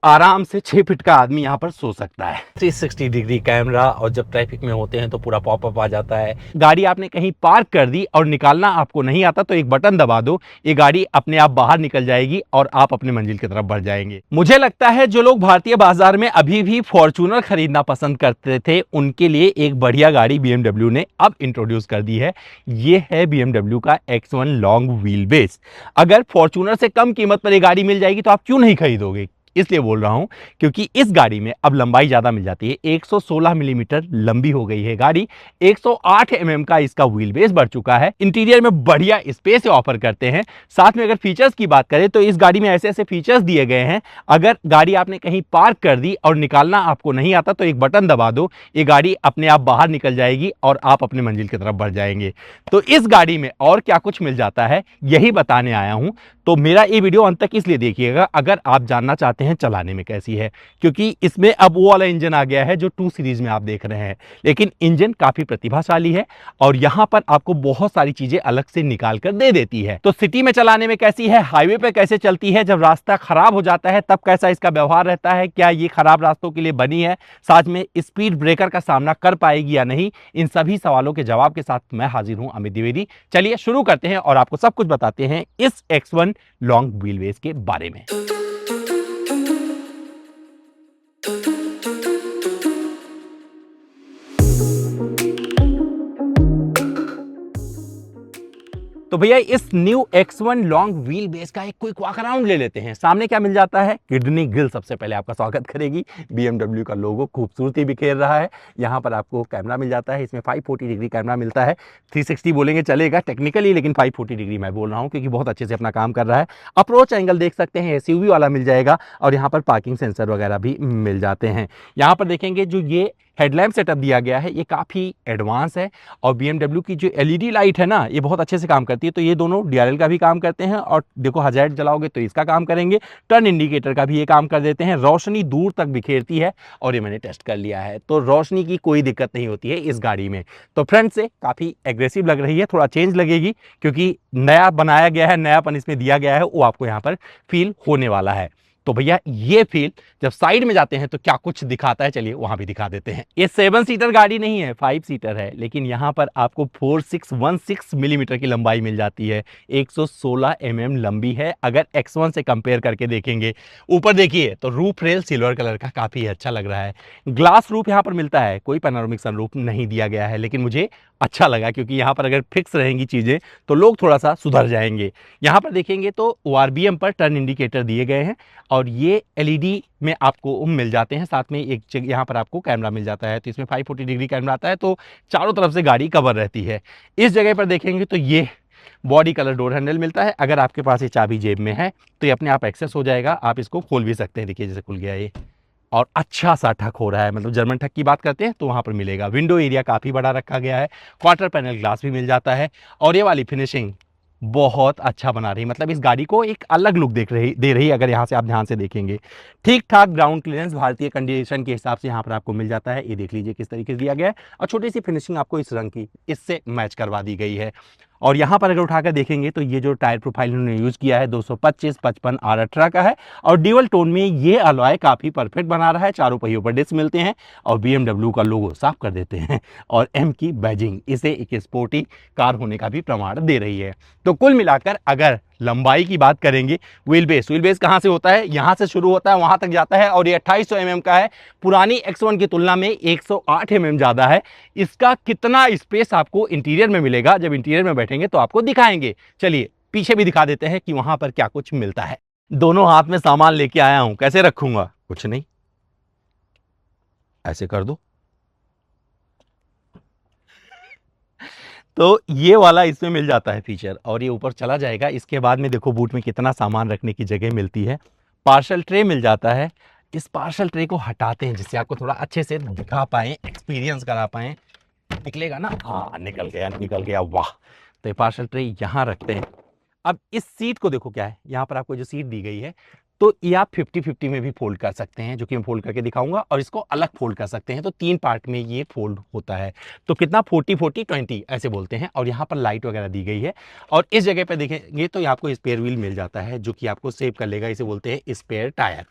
आराम से 6 फीट का आदमी यहाँ पर सो सकता है। 360 डिग्री कैमरा, और जब ट्रैफिक में होते हैं तो पूरा पॉपअप आ जाता है। गाड़ी आपने कहीं पार्क कर दी और निकालना आपको नहीं आता तो एक बटन दबा दो, ये गाड़ी अपने आप बाहर निकल जाएगी और आप अपनी मंजिल की तरफ बढ़ जाएंगे। मुझे लगता है जो लोग भारतीय बाजार में अभी भी फॉर्च्यूनर खरीदना पसंद करते थे, उनके लिए एक बढ़िया गाड़ी BMW ने अब इंट्रोड्यूस कर दी है। ये है BMW का X1 लॉन्ग व्हील बेस। अगर फॉर्च्यूनर से कम कीमत पर ये गाड़ी मिल जाएगी तो आप क्यों नहीं खरीदोगे? इसलिए बोल रहा हूं क्योंकि इस गाड़ी में अब लंबाई ज्यादा मिल जाती है। 116 मिलीमीटर लंबी हो गई है गाड़ी। 108 का इसका व्हील बेस बढ़ चुका है। इंटीरियर में बढ़िया स्पेस ऑफर करते हैं। साथ में अगर फीचर्स की बात करें तो इस गाड़ी में ऐसे ऐसे फीचर्स दिए गए हैं, अगर गाड़ी आपने कहीं पार्क कर दी और निकालना आपको नहीं आता तो एक बटन दबा दो, ये गाड़ी अपने आप बाहर निकल जाएगी और आप अपनी मंजिल की तरफ बढ़ जाएंगे। तो इस गाड़ी में और क्या कुछ मिल जाता है यही बताने आया हूं। तो मेरा ये वीडियो अंत तक इसलिए देखिएगा अगर आप जानना चाहते हैं चलाने में कैसी है, क्योंकि इसमें अब वो वाला इंजन आ गया है जो 2 सीरीज में आप देख रहे हैं, लेकिन इंजन काफी प्रतिभाशाली है और यहां पर आपको बहुत सारी चीजें अलग से निकाल कर दे देती है। तो सिटी में चलाने में कैसी है, हाईवे पे कैसे चलती है, जब रास्ता खराब हो जाता है तब कैसा इसका व्यवहार रहता है, क्या ये खराब रास्तों के लिए बनी है, साथ में स्पीड ब्रेकर का सामना कर पाएगी या नहीं, इन सभी सवालों के जवाब के साथ मैं हाजिर हूं अमित द्विवेदी। चलिए शुरू करते हैं और आपको सब कुछ बताते हैं इस X1 लॉन्ग व्हील बेस के बारे में। तो भैया इस new X1 long wheel base का एक क्विक वॉक अराउंड ले लेते हैं। सामने क्या मिल जाता है, किडनी ग्रिल सबसे पहले आपका स्वागत करेगी। BMW का लोगो खूबसूरती बिखेर रहा है। यहाँ पर आपको कैमरा मिल जाता है, इसमें 540 डिग्री कैमरा मिलता है। 360 बोलेंगे चलेगा टेक्निकली, लेकिन 540 डिग्री मैं बोल रहा हूँ क्योंकि बहुत अच्छे से अपना काम कर रहा है। अप्रोच एंगल देख सकते हैं, SUV वाला मिल जाएगा और यहाँ पर पार्किंग सेंसर वगैरह भी मिल जाते हैं। यहाँ पर देखेंगे जो ये हेडलैम्प सेटअप दिया गया है ये काफ़ी एडवांस है और BMW की जो LED लाइट है ना ये बहुत अच्छे से काम करती है। तो ये दोनों DRL का भी काम करते हैं और देखो हजार्ड जलाओगे तो इसका काम करेंगे, टर्न इंडिकेटर का भी ये काम कर देते हैं। रोशनी दूर तक बिखेरती है और ये मैंने टेस्ट कर लिया है, तो रोशनी की कोई दिक्कत नहीं होती है इस गाड़ी में। तो फ्रंट से काफ़ी एग्रेसिव लग रही है, थोड़ा चेंज लगेगी क्योंकि नया बनाया गया है, नयापन इसमें दिया गया है, वो आपको यहाँ पर फील होने वाला है। तो भैया ये फील जब साइड में जाते हैं तो क्या कुछ दिखाता है, चलिए वहां भी दिखा देते हैं। ये 7 सीटर गाड़ी नहीं है, 5 सीटर है, लेकिन यहाँ पर आपको 4616 मिलीमीटर की लंबाई मिल जाती है। 116 लंबी है अगर X1 से कंपेयर करके देखेंगे। ऊपर देखिए तो रूफ रेल सिल्वर कलर का काफी अच्छा लग रहा है। ग्लास रूफ यहाँ पर मिलता है, कोई पैनोरामिक सनरूफ नहीं दिया गया है, लेकिन मुझे अच्छा लगा क्योंकि यहाँ पर अगर फिक्स रहेंगी चीजें तो लोग थोड़ा सा सुधर जाएंगे। यहाँ पर देखेंगे तो ORBM पर टर्न इंडिकेटर दिए गए हैं और ये LED में आपको मिल जाते हैं। साथ में एक यहाँ पर आपको कैमरा मिल जाता है, तो इसमें 540 डिग्री कैमरा आता है, तो चारों तरफ से गाड़ी कवर रहती है। इस जगह पर देखेंगे तो ये बॉडी कलर डोर हैंडल मिलता है। अगर आपके पास ये चाबी जेब में है तो ये अपने आप एक्सेस हो जाएगा, आप इसको खोल भी सकते हैं। देखिए जैसे खुल गया ये, और अच्छा सा ठक हो रहा है, मतलब जर्मन ठक की बात करते हैं तो वहाँ पर मिलेगा। विंडो एरिया काफ़ी बड़ा रखा गया है, क्वार्टर पैनल ग्लास भी मिल जाता है और ये वाली फिनिशिंग बहुत अच्छा बना रही है, मतलब इस गाड़ी को एक अलग लुक दे रही है अगर यहाँ से आप ध्यान से देखेंगे। ठीक ठाक ग्राउंड क्लियरेंस भारतीय कंडीशन के हिसाब से यहाँ पर आपको मिल जाता है। ये देख लीजिए किस तरीके से दिया गया है और छोटी सी फिनिशिंग आपको इस रंग की इससे मैच करवा दी गई है। और यहाँ पर अगर उठाकर देखेंगे तो ये जो टायर प्रोफाइल उन्होंने यूज किया है 225 55 R18 का है और ड्यूअल टोन में ये अलॉय काफी परफेक्ट बना रहा है। चारों पहियों पर डिस्क मिलते हैं और BMW का लोगो साफ कर देते हैं और M की बैजिंग इसे एक स्पोर्टी कार होने का भी प्रमाण दे रही है। तो कुल मिलाकर अगर लंबाई की बात करेंगे, व्हील बेस कहाँ से होता है, यहाँ से शुरू होता है वहां तक जाता है और ये 2800 mm का है। पुरानी X1 की तुलना में 108 mm ज्यादा है। इसका कितना स्पेस आपको इंटीरियर में मिलेगा जब इंटीरियर में बैठेंगे तो आपको दिखाएंगे। चलिए पीछे भी दिखा देते हैं कि वहां पर क्या कुछ मिलता है। दोनों हाथ में सामान लेके आया हूं, कैसे रखूंगा, कुछ नहीं ऐसे कर दो। तो ये वाला इसमें मिल जाता है फीचर और ये ऊपर चला जाएगा। इसके बाद में देखो बूट में कितना सामान रखने की जगह मिलती है। पार्सल ट्रे मिल जाता है। इस पार्सल ट्रे को हटाते हैं जिससे आपको थोड़ा अच्छे से दिखा पाए, एक्सपीरियंस करा पाए। निकलेगा ना, हाँ निकल गया, वाह। तो ये पार्सल ट्रे यहाँ रखते हैं। अब इस सीट को देखो क्या है, यहाँ पर आपको जो सीट दी गई है तो ये आप 50-50 में भी फोल्ड कर सकते हैं, जो कि मैं फोल्ड करके दिखाऊंगा, और इसको अलग फोल्ड कर सकते हैं। तो 3 पार्ट में ये फोल्ड होता है। तो कितना 40-40-20 ऐसे बोलते हैं। और यहाँ पर लाइट वगैरह दी गई है और इस जगह पे देखेंगे तो ये आपको स्पेयर व्हील मिल जाता है जो कि आपको सेव कर लेगा। इसे बोलते हैं स्पेयर टायर।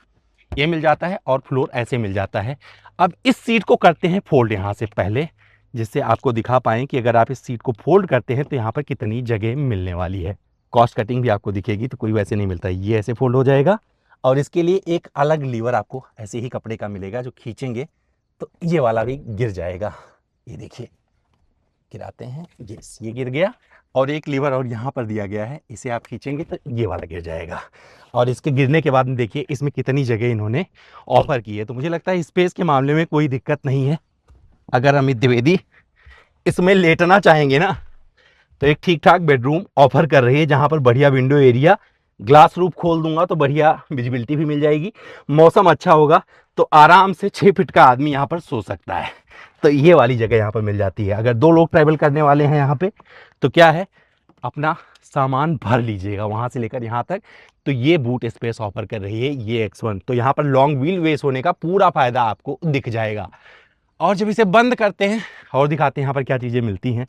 ये मिल जाता है और फ्लोर ऐसे मिल जाता है। अब इस सीट को करते हैं फोल्ड यहाँ से पहले, जिससे आपको दिखा पाएँ कि अगर आप इस सीट को फोल्ड करते हैं तो यहाँ पर कितनी जगह मिलने वाली है। कॉस्ट कटिंग भी आपको दिखेगी, तो कोई वैसे नहीं मिलता है। ये ऐसे फोल्ड हो जाएगा और इसके लिए एक अलग लीवर आपको ऐसे ही कपड़े का मिलेगा, जो खींचेंगे तो ये वाला भी गिर जाएगा। ये देखिए, गिराते हैं, ये गिर गया। और एक लीवर और यहाँ पर दिया गया है, इसे आप खींचेंगे तो ये वाला गिर जाएगा। और इसके गिरने के बाद में देखिए इसमें कितनी जगह इन्होंने ऑफर की है। तो मुझे लगता है स्पेस के मामले में कोई दिक्कत नहीं है। अगर अमित द्विवेदी इसमें लेटना चाहेंगे ना, तो एक ठीक ठाक बेडरूम ऑफर कर रही है, जहाँ पर बढ़िया विंडो एरिया, ग्लास रूफ खोल दूंगा तो बढ़िया विजिबिलिटी भी मिल जाएगी। मौसम अच्छा होगा तो आराम से 6 फीट का आदमी यहाँ पर सो सकता है। तो ये वाली जगह यहाँ पर मिल जाती है। अगर 2 लोग ट्रैवल करने वाले हैं यहाँ पे, तो क्या है, अपना सामान भर लीजिएगा वहाँ से लेकर यहाँ तक। तो ये बूट स्पेस ऑफर कर रही है ये X1। तो यहाँ पर लॉन्ग व्हील बेस होने का पूरा फायदा आपको दिख जाएगा। और जब इसे बंद करते हैं और दिखाते हैं यहाँ पर क्या चीज़ें मिलती हैं।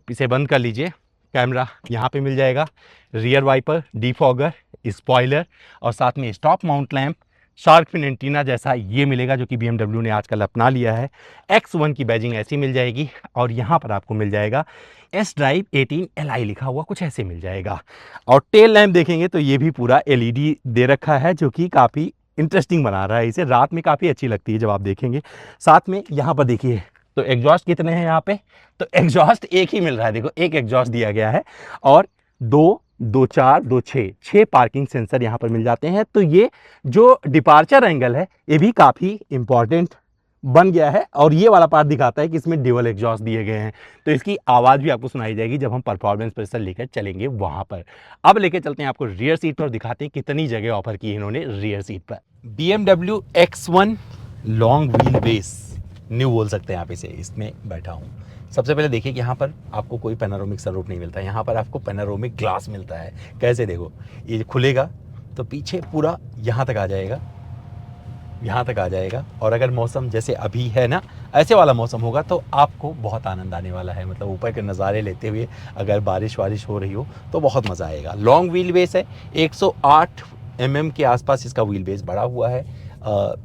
इसे बंद कर लीजिए। कैमरा यहाँ पे मिल जाएगा, रियर वाइपर, डिफॉगर, स्पॉइलर और साथ में stop mount lamp, shark fin antenna जैसा ये मिलेगा, जो कि BMW ने आजकल अपना लिया है। X1 की बैजिंग ऐसी मिल जाएगी और यहाँ पर आपको मिल जाएगा S ड्राइव 18 Li लिखा हुआ, कुछ ऐसे मिल जाएगा। और टेल लैंप देखेंगे तो ये भी पूरा LED दे रखा है, जो कि काफ़ी इंटरेस्टिंग बना रहा है इसे। रात में काफ़ी अच्छी लगती है जब आप देखेंगे। साथ में यहाँ पर देखिए, तो एग्जॉस्ट कितने हैं यहाँ पे, तो एग्जॉस्ट एक ही मिल रहा है। देखो, एक एग्जॉस्ट दिया गया है और 2, 2, 4, 2, 6 पार्किंग सेंसर यहाँ पर मिल जाते हैं। तो ये जो डिपार्चर एंगल है, ये भी काफ़ी इंपॉर्टेंट बन गया है। और ये वाला पार्ट दिखाता है कि इसमें ड्यूअल एग्जॉस्ट दिए गए हैं, तो इसकी आवाज़ भी आपको सुनाई जाएगी जब हम परफॉर्मेंस प्रेशर लेकर चलेंगे वहाँ पर। अब लेके चलते हैं आपको रियर सीट पर, दिखाते हैं कितनी जगह ऑफर की है इन्होंने रियर सीट पर। BMW X1 long wheel base new बोल सकते हैं आप इसे, इसमें बैठा हूँ। सबसे पहले देखिए कि यहाँ पर आपको कोई पैनोरामिक सनरूफ नहीं मिलता है, यहाँ पर आपको पैनोरामिक ग्लास मिलता है। कैसे, देखो, ये खुलेगा तो पीछे पूरा यहाँ तक आ जाएगा, यहाँ तक आ जाएगा। और अगर मौसम जैसे अभी है ना, ऐसे वाला मौसम होगा तो आपको बहुत आनंद आने वाला है। मतलब ऊपर के नज़ारे लेते हुए अगर बारिश वारिश हो रही हो तो बहुत मज़ा आएगा। लॉन्ग व्हील बेस है, 108 mm के आसपास इसका व्हील बेस बढ़ा हुआ है।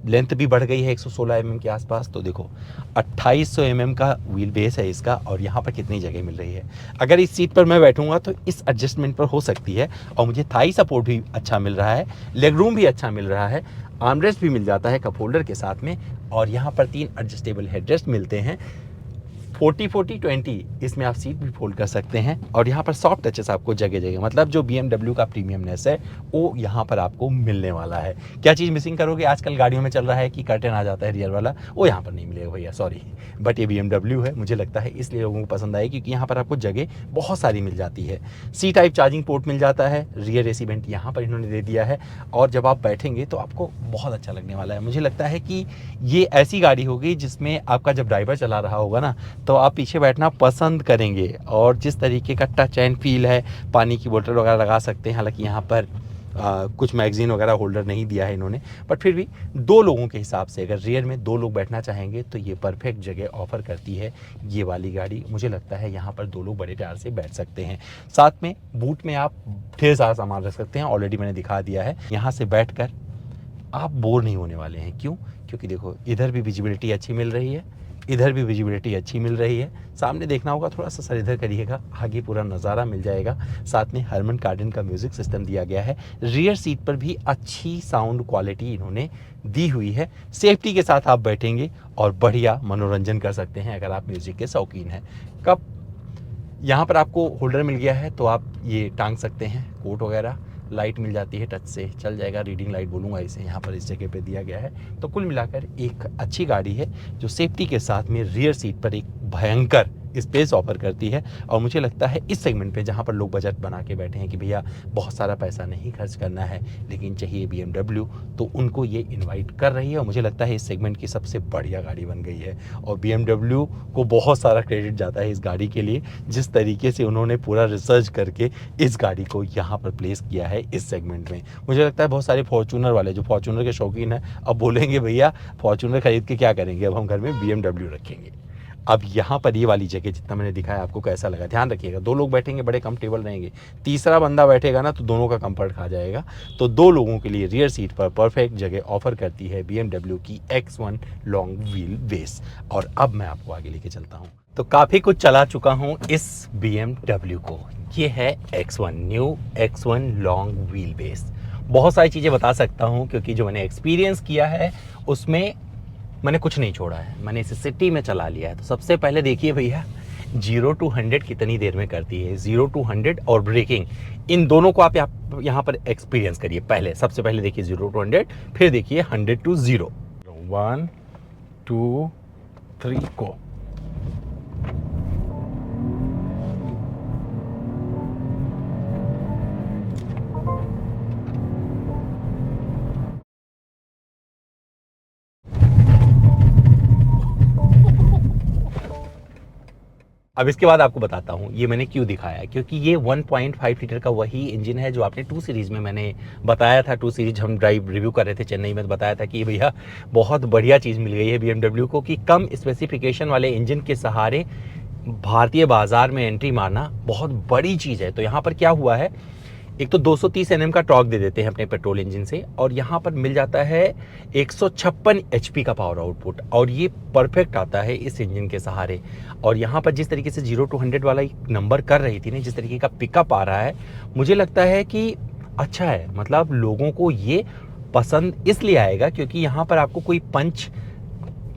लेंथ भी बढ़ गई है 116 mm के आसपास। तो देखो, 2800 mm का व्हील बेस है इसका। और यहाँ पर कितनी जगह मिल रही है। अगर इस सीट पर मैं बैठूंगा तो इस एडजस्टमेंट पर हो सकती है। और मुझे थाई सपोर्ट भी अच्छा मिल रहा है, लेग रूम भी अच्छा मिल रहा है, आर्मरेस्ट भी मिल जाता है कप होल्डर के साथ में। और यहाँ पर 3 एडजस्टेबल हेडरेस्ट मिलते हैं। 40-40-20 इसमें आप सीट भी फोल्ड कर सकते हैं। और यहाँ पर सॉफ्ट टचेस आपको जगह जगह, मतलब जो BMW का प्रीमियमनेस है वो यहाँ पर आपको मिलने वाला है। क्या चीज़ मिसिंग करोगे, आजकल गाड़ियों में चल रहा है कि कर्टन आ जाता है रियर वाला, वो यहाँ पर नहीं मिलेगा भैया, सॉरी। बट ये BMW है, मुझे लगता है इसलिए लोगों को पसंद आए, क्योंकि यहाँ पर आपको जगह बहुत सारी मिल जाती है। C टाइप चार्जिंग पोर्ट मिल जाता है, रियर AC वेंट यहाँ पर इन्होंने दे दिया है। और जब आप बैठेंगे तो आपको बहुत अच्छा लगने वाला है। मुझे लगता है कि ये ऐसी गाड़ी होगी जिसमें आपका जब ड्राइवर चला रहा होगा ना, तो आप पीछे बैठना पसंद करेंगे। और जिस तरीके का टच एंड फील है, पानी की बोतल वगैरह लगा सकते हैं। हालांकि यहाँ पर कुछ मैगजीन वगैरह होल्डर नहीं दिया है इन्होंने, बट फिर भी 2 लोगों के हिसाब से अगर रियर में 2 लोग बैठना चाहेंगे तो ये परफेक्ट जगह ऑफर करती है ये वाली गाड़ी। मुझे लगता है यहाँ पर 2 लोग बड़े प्यार से बैठ सकते हैं। साथ में बूट में आप ढेर सारा सामान रख सकते हैं, ऑलरेडी मैंने दिखा दिया है। यहाँ से बैठकर आप बोर नहीं होने वाले हैं। क्यों? क्योंकि देखो, इधर भी विजिबिलिटी अच्छी मिल रही है, इधर भी विजिबिलिटी अच्छी मिल रही है। सामने देखना होगा, थोड़ा सा सर इधर करिएगा, आगे पूरा नज़ारा मिल जाएगा। साथ में हरमन कार्डन का म्यूज़िक सिस्टम दिया गया है। रियर सीट पर भी अच्छी साउंड क्वालिटी इन्होंने दी हुई है। सेफ्टी के साथ आप बैठेंगे और बढ़िया मनोरंजन कर सकते हैं अगर आप म्यूज़िक के शौकीन हैं। कब यहाँ पर आपको होल्डर मिल गया है तो आप ये टांग सकते हैं, कोट वगैरह। लाइट मिल जाती है, टच से चल जाएगा, रीडिंग लाइट बोलूँगा इसे, यहाँ पर इस जगह पे दिया गया है। तो कुल मिलाकर एक अच्छी गाड़ी है जो सेफ्टी के साथ में रियर सीट पर एक भयंकर स्पेस ऑफर करती है। और मुझे लगता है इस सेगमेंट पे जहाँ पर लोग बजट बना के बैठे हैं कि भैया बहुत सारा पैसा नहीं खर्च करना है लेकिन चाहिए BMW, तो उनको ये इनवाइट कर रही है। और मुझे लगता है इस सेगमेंट की सबसे बढ़िया गाड़ी बन गई है। और BMW को बहुत सारा क्रेडिट जाता है इस गाड़ी के लिए, जिस तरीके से उन्होंने पूरा रिसर्च करके इस गाड़ी को यहाँ पर प्लेस किया है इस सेगमेंट में। मुझे लगता है बहुत सारे फॉर्चूनर वाले जो फॉर्चूनर के शौकीन हैं अब बोलेंगे भैया फॉर्चूनर खरीद के क्या करेंगे, अब हम घर में BMW रखेंगे। अब यहाँ पर ये वाली जगह जितना मैंने दिखाया आपको कैसा लगा, ध्यान रखिएगा। 2 लोग बैठेंगे बड़े कंफर्टेबल रहेंगे, तीसरा बंदा बैठेगा ना तो दोनों का कंफर्ट खा जाएगा। तो 2 लोगों के लिए रियर सीट पर परफेक्ट जगह ऑफर करती है BMW की X1 लॉन्ग व्हील बेस। और अब मैं आपको आगे लेके चलता हूँ। तो काफ़ी कुछ चला चुका हूँ इस BMW को। ये है X1 new X1 long wheel base. बहुत सारी चीज़ें बता सकता हूँ क्योंकि जो मैंने एक्सपीरियंस किया है उसमें मैंने कुछ नहीं छोड़ा है, मैंने इसे सिटी में चला लिया है। तो सबसे पहले देखिए भैया 0 to 100 कितनी देर में करती है। 0 to 100 और ब्रेकिंग, इन दोनों को आप यहाँ पर एक्सपीरियंस करिए। पहले सबसे पहले देखिए 0 to 100, फिर देखिए 100 to 0। 1 2 3 को। अब इसके बाद आपको बताता हूँ ये मैंने क्यों दिखाया, क्योंकि ये 1.5 लीटर का वही इंजन है जो आपने 2 सीरीज़ में मैंने बताया था। 2 सीरीज हम ड्राइव रिव्यू कर रहे थे चेन्नई में, तो बताया था कि भैया बहुत बढ़िया चीज़ मिल गई है BMW को कि कम स्पेसिफिकेशन वाले इंजन के सहारे भारतीय बाज़ार में एंट्री मारना बहुत बड़ी चीज़ है। तो यहाँ पर क्या हुआ है, एक तो 230 Nm का टॉर्क दे देते हैं अपने पेट्रोल इंजन से, और यहाँ पर मिल जाता है 156 HP का पावर आउटपुट, और ये परफेक्ट आता है इस इंजन के सहारे। और यहाँ पर जिस तरीके से 0 to 100 वाला नंबर कर रही थी ना, जिस तरीके का पिकअप आ रहा है, मुझे लगता है कि अच्छा है। मतलब लोगों को ये पसंद इसलिए आएगा क्योंकि यहाँ पर आपको कोई पंच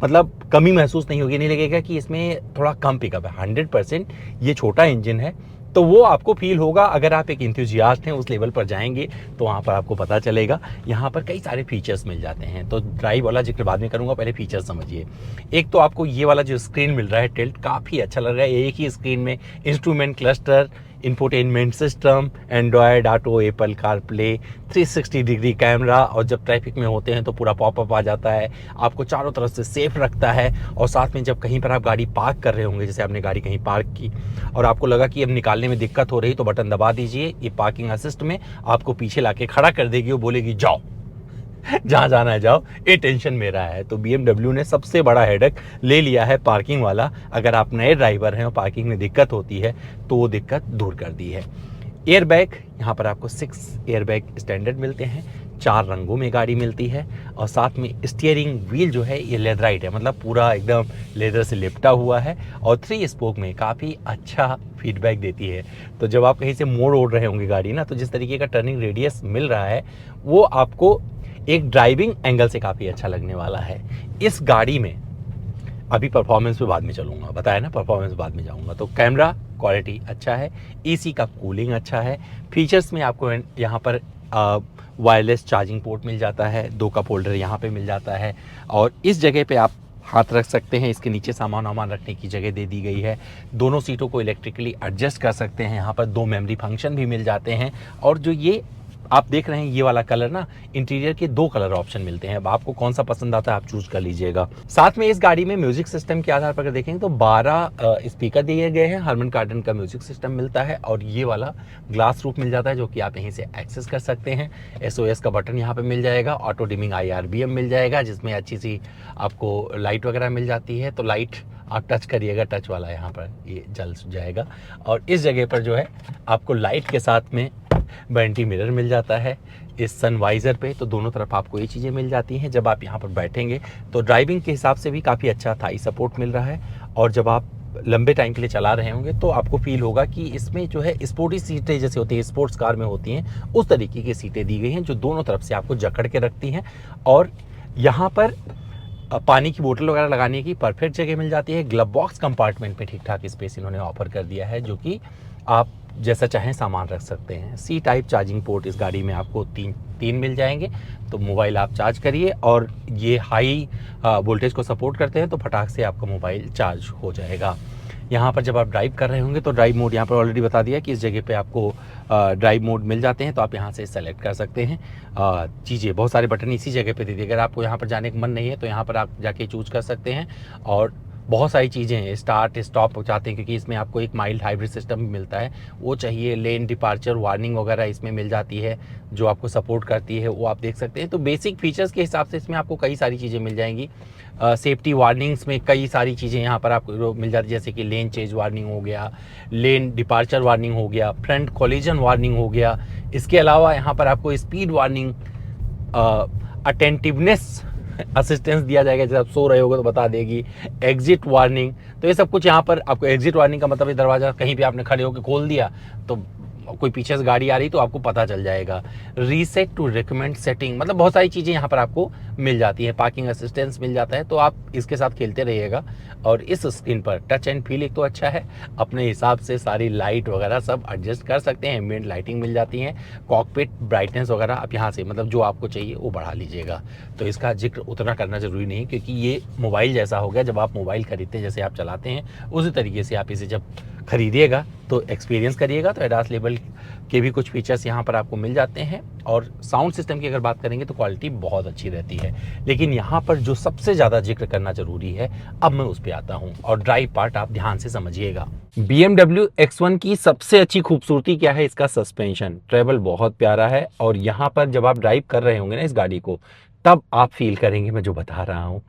मतलब कमी महसूस नहीं होगी, नहीं लगेगा कि इसमें थोड़ा कम पिकअप है। 100% ये छोटा इंजन है तो वो आपको फील होगा। अगर आप एक इंथुजियास्ट हैं, उस लेवल पर जाएंगे तो वहाँ पर आपको पता चलेगा। यहाँ पर कई सारे फीचर्स मिल जाते हैं, तो ड्राइव वाला जिक्र बाद में करूँगा, पहले फीचर्स समझिए। एक तो आपको ये वाला जो स्क्रीन मिल रहा है टिल्ट, काफ़ी अच्छा लग रहा है। एक ही स्क्रीन में instrument cluster, infotainment system, Android auto, Apple CarPlay, 360 degree camera, और जब ट्रैफिक में होते हैं तो पूरा पॉपअप आ जाता है, आपको चारों तरफ से सेफ रखता है। और साथ में जब कहीं पर आप गाड़ी पार्क कर रहे होंगे, जैसे आपने गाड़ी कहीं पार्क की और आपको लगा कि अब निकालने में दिक्कत हो रही, तो बटन दबा दीजिए, ये पार्किंग असिस्ट में आपको पीछे लाके खड़ा कर देगी, वो बोलेगी जाओ जहाँ जाना है जाओ, ये टेंशन मेरा है। तो BMW ने सबसे बड़ा हेडेक ले लिया है पार्किंग वाला। अगर आप नए ड्राइवर हैं और पार्किंग में दिक्कत होती है तो वो दिक्कत दूर कर दी है। एयरबैग, यहाँ पर आपको 6 एयरबैग स्टैंडर्ड मिलते हैं, 4 रंगों में गाड़ी मिलती है, और साथ में स्टीयरिंग व्हील जो है ये लेदराइट है, मतलब पूरा एकदम लेदर से लिपटा हुआ है, और 3 स्पोक में काफ़ी अच्छा फीडबैक देती है। तो जब आप कहीं से मोड़ ओढ़ रहे होंगे गाड़ी ना, तो जिस तरीके का टर्निंग रेडियस मिल रहा है वो आपको एक ड्राइविंग एंगल से काफ़ी अच्छा लगने वाला है। इस गाड़ी में अभी परफॉर्मेंस पे बाद में चलूँगा, बताया ना परफॉर्मेंस बाद में जाऊँगा। तो कैमरा क्वालिटी अच्छा है, एसी का कूलिंग अच्छा है। फीचर्स में आपको यहाँ पर वायरलेस चार्जिंग पोर्ट मिल जाता है, 2 कप होल्डर यहाँ पे मिल जाता है, और इस जगह पे आप हाथ रख सकते हैं। इसके नीचे सामान वामान रखने की जगह दे दी गई है। दोनों सीटों को इलेक्ट्रिकली एडजस्ट कर सकते हैं। यहाँ पर 2 मेमोरी फंक्शन भी मिल जाते हैं, और जो ये आप देख रहे हैं ये वाला कलर ना, इंटीरियर के 2 कलर ऑप्शन मिलते हैं। अब आपको कौन सा पसंद आता है आप चूज कर लीजिएगा। साथ में इस गाड़ी में म्यूजिक सिस्टम के आधार पर अगर देखेंगे तो 12 स्पीकर दिए गए हैं, हारमन कार्डन का म्यूजिक सिस्टम मिलता है, और ये वाला ग्लास रूफ मिल जाता है जो कि आप यहीं से एक्सेस कर सकते हैं। SOS का बटन यहाँ पे मिल जाएगा, ऑटो डिमिंग IRBM मिल जाएगा, जिसमें अच्छी सी आपको लाइट वगैरह मिल जाती है। तो लाइट आप टच करिएगा, टच वाला यहाँ पर ये जल जाएगा। और इस जगह पर जो है आपको लाइट के साथ में वेंटी मिरर मिल जाता है इस सनवाइज़र पे, तो दोनों तरफ आपको ये चीज़ें मिल जाती हैं। जब आप यहाँ पर बैठेंगे तो ड्राइविंग के हिसाब से भी काफ़ी अच्छा थाई सपोर्ट मिल रहा है, और जब आप लंबे टाइम के लिए चला रहे होंगे तो आपको फील होगा कि इसमें जो है स्पोर्टी सीटें जैसे होती हैं स्पोर्ट्स कार में होती हैं, उस तरीके की सीटें दी गई हैं जो दोनों तरफ से आपको जकड़ के रखती हैं। और यहाँ पर पानी की बोतल वगैरह लगाने की परफेक्ट जगह मिल जाती है। ग्लव बॉक्स कंपार्टमेंट में ठीक ठाक स्पेस इन्होंने ऑफर कर दिया है, जो कि आप जैसा चाहें सामान रख सकते हैं। C टाइप चार्जिंग पोर्ट इस गाड़ी में आपको तीन मिल जाएंगे, तो मोबाइल आप चार्ज करिए, और ये हाई वोल्टेज को सपोर्ट करते हैं तो फटाक से आपका मोबाइल चार्ज हो जाएगा। यहाँ पर जब आप ड्राइव कर रहे होंगे तो ड्राइव मोड यहाँ पर ऑलरेडी बता दिया कि इस जगह पे आपको ड्राइव मोड मिल जाते हैं, तो आप यहाँ से सेलेक्ट कर सकते हैं चीज़ें। बहुत सारे बटन इसी जगह पे दे दिए। अगर आपको यहाँ पर जाने का मन नहीं है तो यहाँ पर आप जाके चूज कर सकते हैं, और बहुत सारी चीज़ें हैं, स्टार्ट स्टॉप हो जाते हैं क्योंकि इसमें आपको एक माइल्ड हाइब्रिड सिस्टम भी मिलता है, वो चाहिए। लेन डिपार्चर वार्निंग वगैरह इसमें मिल जाती है जो आपको सपोर्ट करती है, वो आप देख सकते हैं। तो बेसिक फीचर्स के हिसाब से इसमें आपको कई सारी चीज़ें मिल जाएंगी। सेफ्टी वार्निंग्स में कई सारी चीज़ें यहाँ पर आपको मिल जाती है, जैसे कि लेन चेंज वार्निंग हो गया, लेन डिपार्चर वार्निंग हो गया, फ्रंट कोलिजन वार्निंग हो गया। इसके अलावा यहाँ पर आपको स्पीड वार्निंग, अटेंटिवनेस असिस्टेंस दिया जाएगा, जब आप सो रहे होगे तो बता देगी, एग्जिट वार्निंग। तो ये सब कुछ यहाँ पर आपको, एग्जिट वार्निंग का मतलब ये दरवाज़ा कहीं पे आपने खड़े होकर खोल दिया तो कोई पीछे से गाड़ी आ रही तो आपको पता चल जाएगा। रीसेट टू रिकमेंड सेटिंग, मतलब बहुत सारी चीज़ें यहाँ पर आपको मिल जाती है। पार्किंग असिस्टेंस मिल जाता है, तो आप इसके साथ खेलते रहिएगा। और इस स्क्रीन पर टच एंड फील एक तो अच्छा है, अपने हिसाब से सारी लाइट वगैरह सब एडजस्ट कर सकते हैं, एम्बिएंट लाइटिंग मिल जाती है, कॉकपिट ब्राइटनेस वगैरह आप यहाँ से मतलब जो आपको चाहिए वो बढ़ा लीजिएगा। तो इसका जिक्र उतना करना ज़रूरी नहीं, क्योंकि ये मोबाइल जैसा हो गया। जब आप मोबाइल खरीदते हैं, जैसे आप चलाते हैं, उसी तरीके से आप इसे जब खरीदिएगा तो एक्सपीरियंस करिएगा। तो एडास लेबल के भी कुछ फीचर्स यहाँ पर आपको मिल जाते हैं। और साउंड सिस्टम की अगर बात करेंगे तो क्वालिटी बहुत अच्छी रहती है। लेकिन यहाँ पर जो सबसे ज़्यादा जिक्र करना ज़रूरी है, अब मैं उस पर आता हूँ, और ड्राइव पार्ट आप ध्यान से समझिएगा। BMW X1 की सबसे अच्छी खूबसूरती क्या है? इसका सस्पेंशन। ट्रेवल बहुत प्यारा है, और यहाँ पर जब आप ड्राइव कर रहे होंगे ना इस गाड़ी को, तब आप फील करेंगे मैं जो बता रहा हूँ।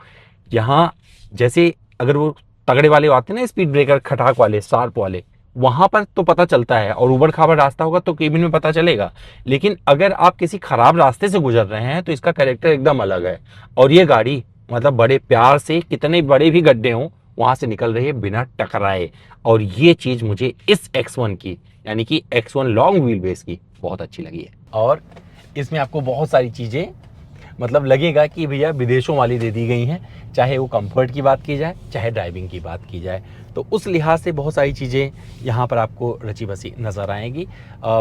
यहाँ जैसे अगर वो तगड़े वाले आते हैं ना, स्पीड ब्रेकर खटाक वाले, शार्प वाले, वहां पर तो पता चलता है, और ऊबड़ खाबड़ रास्ता होगा तो केबिन में पता चलेगा। लेकिन अगर आप किसी खराब रास्ते से गुजर रहे हैं तो इसका कैरेक्टर एकदम अलग है। और ये गाड़ी मतलब बड़े प्यार से, कितने बड़े भी गड्ढे हों, वहां से निकल रही है बिना टकराए। और ये चीज मुझे इस X1 की, यानी कि X1 लॉन्ग व्हील बेस की, बहुत अच्छी लगी है। और इसमें आपको बहुत सारी चीजें मतलब लगेगा कि भैया विदेशों वाली दे दी गई हैं, चाहे वो कंफर्ट की बात की जाए, चाहे ड्राइविंग की बात की जाए। तो उस लिहाज से बहुत सारी चीज़ें यहाँ पर आपको रची बसी नज़र आएंगी।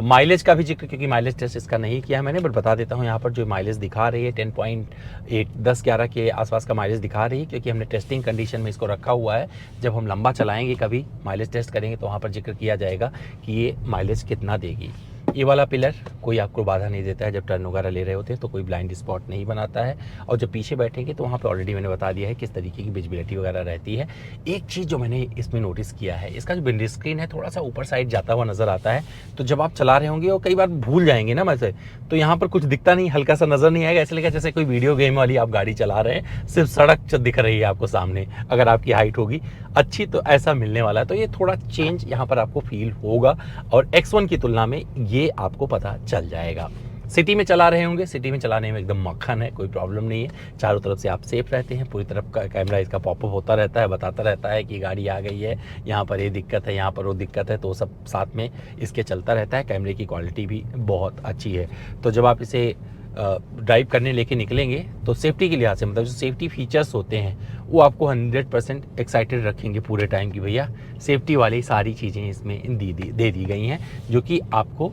माइलेज का भी जिक्र, क्योंकि माइलेज टेस्ट इसका नहीं किया मैंने, बट बता देता हूँ। यहाँ पर जो माइलेज दिखा रही है 10.8, 10-11 के आसपास का माइलेज दिखा रही है, क्योंकि हमने टेस्टिंग कंडीशन में इसको रखा हुआ है। जब हम लंबा चलाएँगे, कभी माइलेज टेस्ट करेंगे, तो वहाँ पर जिक्र किया जाएगा कि ये माइलेज कितना देगी। ये वाला पिलर कोई आपको बाधा नहीं देता है, जब टर्न वगैरह ले रहे होते हैं तो कोई ब्लाइंड स्पॉट नहीं बनाता है। और जब पीछे बैठेंगे तो वहाँ पे ऑलरेडी मैंने बता दिया है किस तरीके की विजिबिलिटी वगैरह रहती है। एक चीज़ जो मैंने इसमें नोटिस किया है, इसका जो विंड स्क्रीन है थोड़ा सा ऊपर साइड जाता हुआ नज़र आता है। तो जब आप चला रहे होंगे और कई बार भूल जाएंगे ना वैसे, तो यहाँ पर कुछ दिखता नहीं, हल्का सा नज़र नहीं आएगा, ऐसे लगेगा जैसे कोई वीडियो गेम वाली आप गाड़ी चला रहे हैं, सिर्फ सड़क दिख रही है आपको सामने। अगर आपकी हाइट होगी अच्छी तो ऐसा मिलने वाला है। तो ये थोड़ा चेंज यहाँ पर आपको फील होगा, और X1 की तुलना में ये आपको पता चल जाएगा। सिटी में चला रहे होंगे, सिटी में चलाने में एकदम मक्खन है, कोई प्रॉब्लम नहीं है। चारों तरफ से आप सेफ रहते हैं, पूरी तरफ का कैमरा इसका पॉपअप होता रहता है, बताता रहता है कि गाड़ी आ गई है, यहाँ पर ये दिक्कत है, यहाँ पर वो दिक्कत है, तो सब साथ में इसके चलता रहता है। कैमरे की क्वालिटी भी बहुत अच्छी है। तो जब आप इसे ड्राइव करने लेके निकलेंगे तो सेफ्टी के लिहाज से, मतलब जो सेफ्टी फीचर्स होते हैं वो आपको 100% एक्साइटेड रखेंगे पूरे टाइम की, भैया सेफ्टी वाली सारी चीज़ें इसमें दे दी गई हैं, जो कि आपको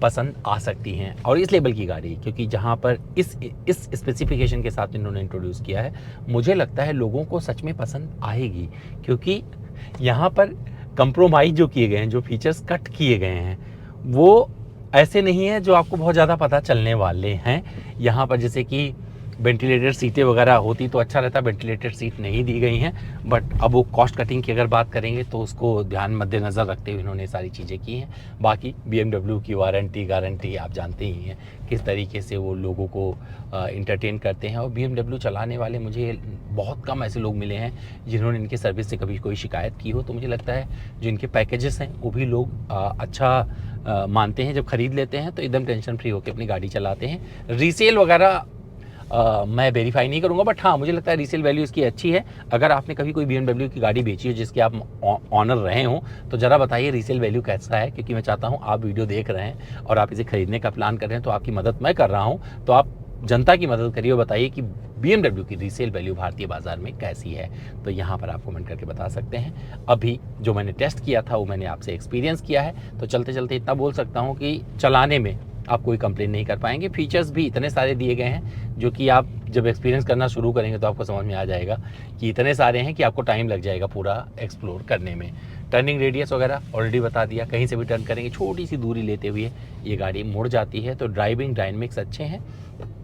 पसंद आ सकती हैं। और इस लेवल की गाड़ी, क्योंकि जहाँ पर इस स्पेसिफिकेशन के साथ इन्होंने इंट्रोड्यूस किया है, मुझे लगता है लोगों को सच में पसंद आएगी। क्योंकि यहाँ पर कंप्रोमाइज़ जो किए गए हैं, जो फीचर्स कट किए गए हैं, वो ऐसे नहीं है जो आपको बहुत ज़्यादा पता चलने वाले हैं। यहाँ पर जैसे कि वेंटिलेटेड सीटें वगैरह होती तो अच्छा रहता, वेंटिलेटेड सीट नहीं दी गई हैं। बट अब वो कॉस्ट कटिंग की अगर बात करेंगे तो उसको ध्यान मद्देनज़र रखते हुए इन्होंने सारी चीज़ें की हैं। बाकी BMW की वारंटी गारंटी आप जानते ही हैं किस तरीके से वो लोगों को इंटरटेन करते हैं। और BMW चलाने वाले मुझे बहुत कम ऐसे लोग मिले हैं जिन्होंने इनकी सर्विस से कभी कोई शिकायत की हो। तो मुझे लगता है जो इनके पैकेजेस हैं वो भी लोग अच्छा मानते हैं। जब ख़रीद लेते हैं तो एकदम टेंशन फ्री होकर अपनी गाड़ी चलाते हैं। रीसेल वगैरह मैं वेरीफाई नहीं करूंगा, बट हाँ मुझे लगता है रीसेल वैल्यू इसकी अच्छी है। अगर आपने कभी कोई BMW की गाड़ी बेची हो जिसके आप ऑनर रहे हो तो ज़रा बताइए रीसेल वैल्यू कैसा है, क्योंकि मैं चाहता हूँ आप वीडियो देख रहे हैं और आप इसे खरीदने का प्लान कर रहे हैं, तो आपकी मदद मैं कर रहा हूँ, तो आप जनता की मदद करिए और बताइए कि BMW की रीसेल वैल्यू भारतीय बाजार में कैसी है। तो यहाँ पर आप कमेंट करके बता सकते हैं। अभी जो मैंने टेस्ट किया था वो मैंने आपसे एक्सपीरियंस किया है, तो चलते चलते इतना बोल सकता हूँ कि चलाने में आप कोई कंप्लेन नहीं कर पाएंगे। फीचर्स भी इतने सारे दिए गए हैं जो कि आप जब एक्सपीरियंस करना शुरू करेंगे तो आपको समझ में आ जाएगा कि इतने सारे हैं कि आपको टाइम लग जाएगा पूरा एक्सप्लोर करने में। टर्निंग रेडियस वगैरह ऑलरेडी बता दिया, कहीं से भी टर्न करेंगे छोटी सी दूरी लेते हुए ये गाड़ी मुड़ जाती है। तो ड्राइविंग डायनेमिक्स अच्छे हैं,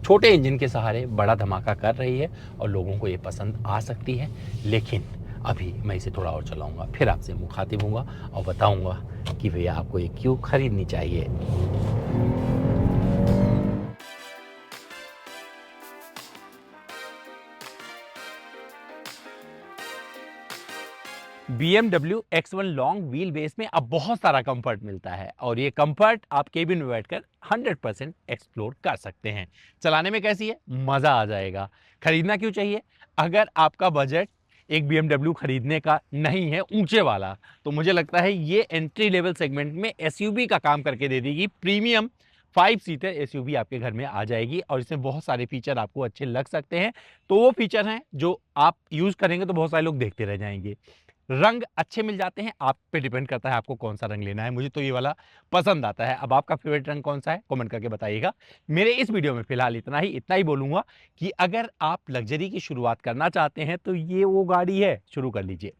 छोटे इंजन के सहारे बड़ा धमाका कर रही है और लोगों को ये पसंद आ सकती है। लेकिन अभी मैं इसे थोड़ा और चलाऊंगा, फिर आपसे मुखातिब हूँगा और बताऊंगा कि भैया आपको ये क्यों खरीदनी चाहिए। BMW X1 long wheel base में अब बहुत सारा कंफर्ट मिलता है और ये कंफर्ट आप केबिन में बैठकर 100% एक्सप्लोर कर सकते हैं। चलाने में कैसी है, मजा आ जाएगा। खरीदना क्यों चाहिए? अगर आपका बजट एक BMW खरीदने का नहीं है ऊंचे वाला, तो मुझे लगता है ये एंट्री लेवल सेगमेंट में एसयूवी का काम करके दे देगी। प्रीमियम 5 सीटर एसयूवी आपके घर में आ जाएगी और इसमें बहुत सारे फीचर आपको अच्छे लग सकते हैं। तो वो फीचर हैं जो आप यूज करेंगे तो बहुत सारे लोग देखते रह जाएंगे। रंग अच्छे मिल जाते हैं, आप पे डिपेंड करता है आपको कौन सा रंग लेना है। मुझे तो ये वाला पसंद आता है। अब आपका फेवरेट रंग कौन सा है, कमेंट करके बताइएगा। मेरे इस वीडियो में फिलहाल इतना ही बोलूंगा कि अगर आप लग्जरी की शुरुआत करना चाहते हैं तो ये वो गाड़ी है, शुरू कर लीजिए।